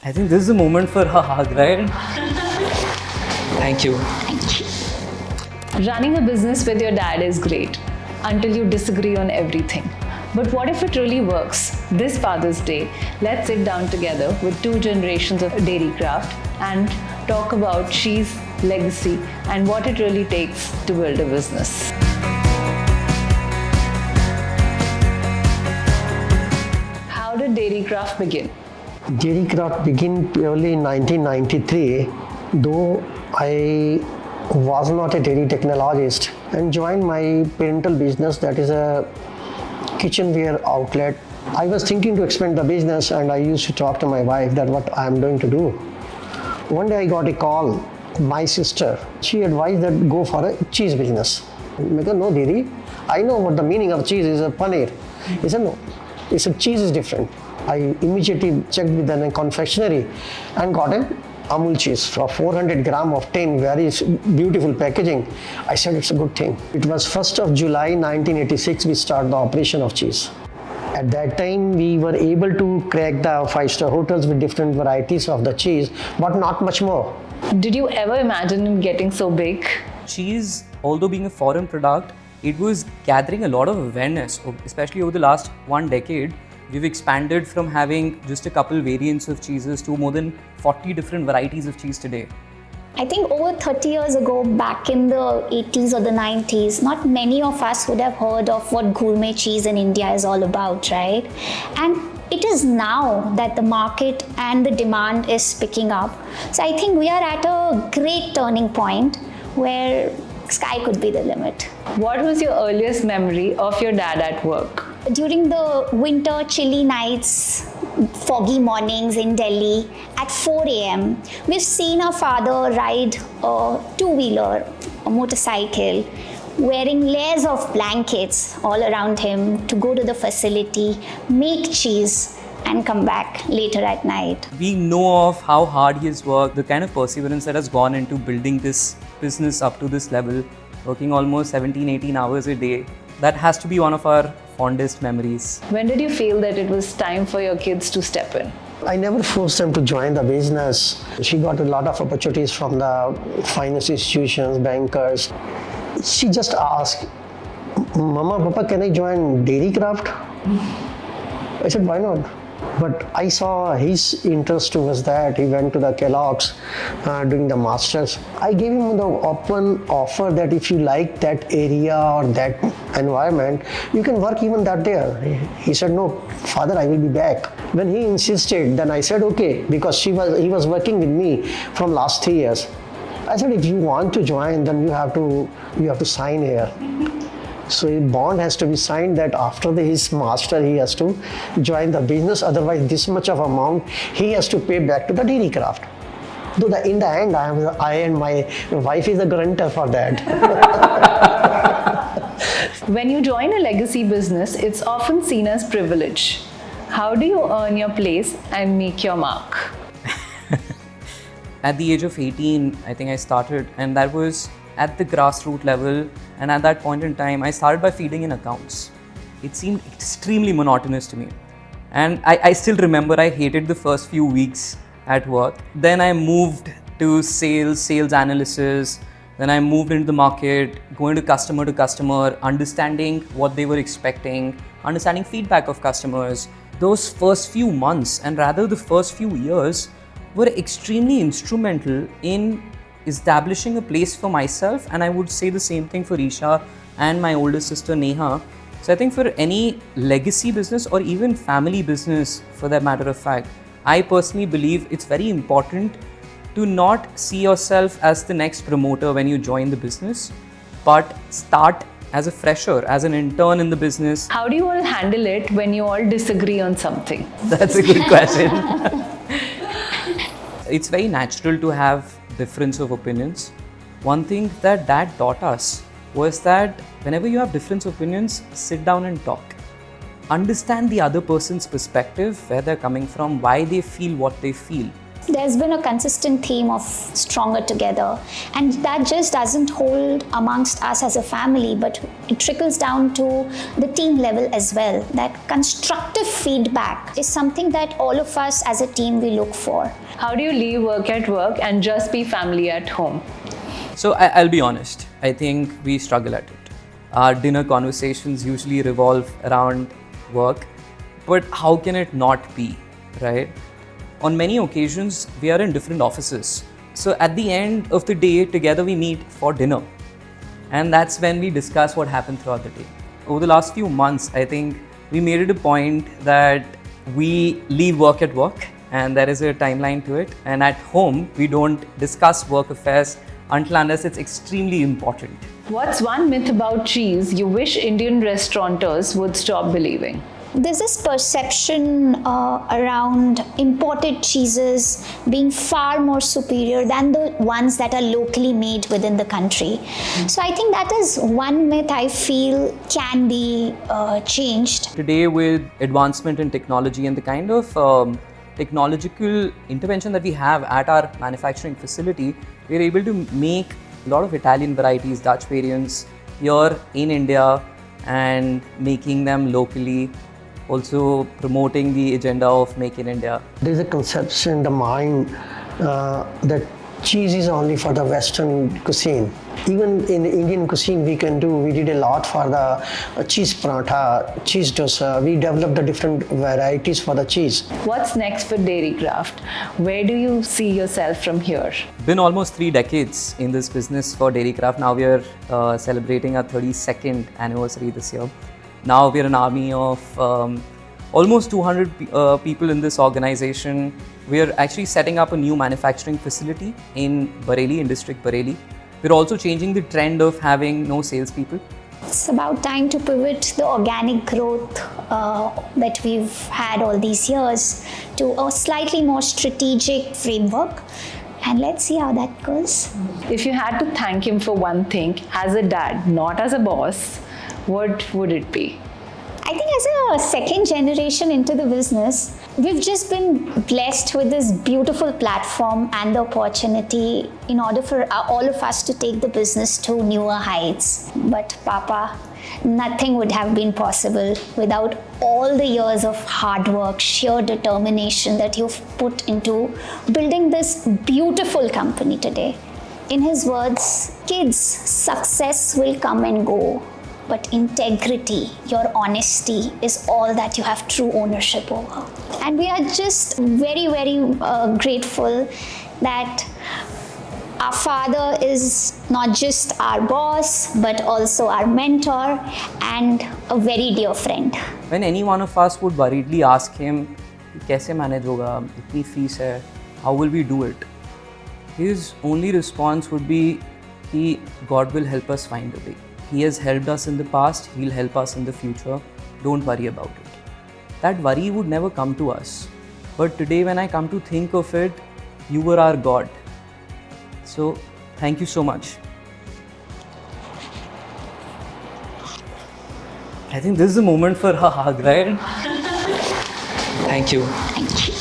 I think this is the moment for a hug, right? Thank you. Running a business with your dad is great until you disagree on everything. But what if it really works? This Father's Day, let's sit down together with two generations of dairy craft and talk about cheese, legacy, and what it really takes to build a business. How did dairy craft begin? Dairy craft began purely in 1993, though I was not a dairy technologist and joined my parental business, that is a kitchenware outlet. I was thinking to expand the business and I used to talk to my wife that what I am going to do. One day I got a call, my sister, she advised that go for a cheese business. I said, no dairy, I know what the meaning of cheese is, a paneer. He said no, he said cheese is different. I immediately checked with a confectionery and got an Amul cheese for 400 gram of tin, very beautiful packaging. I said it's a good thing. It was 1st of July 1986 we started the operation of cheese. At that time we were able to crack the 5-star hotels with different varieties of the cheese, but not much more. Did you ever imagine it getting so big? Cheese, although being a foreign product, it was gathering a lot of awareness, especially over the last 1 decade. We've expanded from having just a couple variants of cheeses to more than 40 different varieties of cheese today. I think over 30 years ago, back in the 80s or the 90s, not many of us would have heard of what gourmet cheese in India is all about, right? And it is now that the market and the demand is picking up. So I think we are at a great turning point where sky could be the limit. What was your earliest memory of your dad at work? During the winter chilly nights, foggy mornings in Delhi at 4 a.m., we've seen our father ride a two-wheeler, a motorcycle, wearing layers of blankets all around him to go to the facility, make cheese, and come back later at night. We know of how hard he has worked, the kind of perseverance that has gone into building this business up to this level, working almost 17, 18 hours a day. That has to be one of our fondest memories. When did you feel that it was time for your kids to step in? I never forced them to join the business. She got a lot of opportunities from the finance institutions, bankers. She just asked, Mama, Papa, can I join dairy craft? I said, why not? But I saw his interest towards that. He went to the Kellogg's doing the masters. I gave him the open offer that if you like that area or that environment, you can work even that there. He said, no, father, I will be back. When he insisted, then I said, okay, because he was working with me from last 3 years. I said, if you want to join, then you have to sign here. So a bond has to be signed that after his master, he has to join the business. Otherwise, this much of amount he has to pay back to the dairy craft. Though in the end, I and my wife is a guarantor for that. When you join a legacy business, it's often seen as privilege. How do you earn your place and make your mark? At the age of 18, I think I started, and that was at the grassroots level. And at that point in time, I started by feeding in accounts. It seemed extremely monotonous to me. And I still remember I hated the first few weeks at work. Then I moved to sales analysis. Then I moved into the market, going to customer, understanding what they were expecting, understanding feedback of customers. Those first few months, and rather the first few years, were extremely instrumental in establishing a place for myself, and I would say the same thing for Isha and my older sister Neha. So I think for any legacy business or even family business for that matter of fact, I personally believe it's very important to not see yourself as the next promoter when you join the business, but start as a fresher, as an intern in the business. How do you all handle it when you all disagree on something? That's a good question. It's very natural to have difference of opinions. One thing that Dad taught us was that whenever you have different opinions, sit down and talk. Understand the other person's perspective, where they're coming from, why they feel what they feel. There's been a consistent theme of stronger together, and that just doesn't hold amongst us as a family, but it trickles down to the team level as well. That constructive feedback is something that all of us as a team we look for. How do you leave work at work and just be family at home? So I'll be honest, I think we struggle at it. Our dinner conversations usually revolve around work, but how can it not be, right? On many occasions, we are in different offices. So at the end of the day, together we meet for dinner. And that's when we discuss what happened throughout the day. Over the last few months, I think we made it a point that we leave work at work, and there is a timeline to it. And at home, we don't discuss work affairs until unless it's extremely important. What's one myth about cheese you wish Indian restaurateurs would stop believing? There's this perception around imported cheeses being far more superior than the ones that are locally made within the country. So I think that is one myth I feel can be changed. Today, with advancement in technology and the kind of technological intervention that we have at our manufacturing facility, we're able to make a lot of Italian varieties, Dutch variants here in India and making them locally. Also promoting the agenda of Make in India. There's a conception in the mind that cheese is only for the Western cuisine. Even in the Indian cuisine, we did a lot for the cheese paratha, cheese dosa. We developed the different varieties for the cheese. What's next for Dairycraft? Where do you see yourself from here? Been almost 3 decades in this business for Dairycraft. Now we are celebrating our 32nd anniversary this year. Now we're an army of almost 200 people in this organization. We're actually setting up a new manufacturing facility in Bareilly, in district Bareilly. We're also changing the trend of having no salespeople. It's about time to pivot the organic growth that we've had all these years to a slightly more strategic framework. And let's see how that goes. If you had to thank him for one thing, as a dad, not as a boss, what would it be? I think as a second generation into the business, we've just been blessed with this beautiful platform and the opportunity in order for all of us to take the business to newer heights. But Papa, nothing would have been possible without all the years of hard work, sheer determination that you've put into building this beautiful company today. In his words, kids, success will come and go, but integrity, your honesty is all that you have true ownership over. And we are just very, very grateful that our father is not just our boss, but also our mentor and a very dear friend. When any one of us would worriedly ask him, "Kaise manage hoga? Itni fees hai. How will we do it?" His only response would be, "God will help us find a way. He has helped us in the past, He'll help us in the future. Don't worry about it." That worry would never come to us. But today, when I come to think of it, you were our God. So, thank you so much. I think this is the moment for a hug, right? Thank you. Thank you.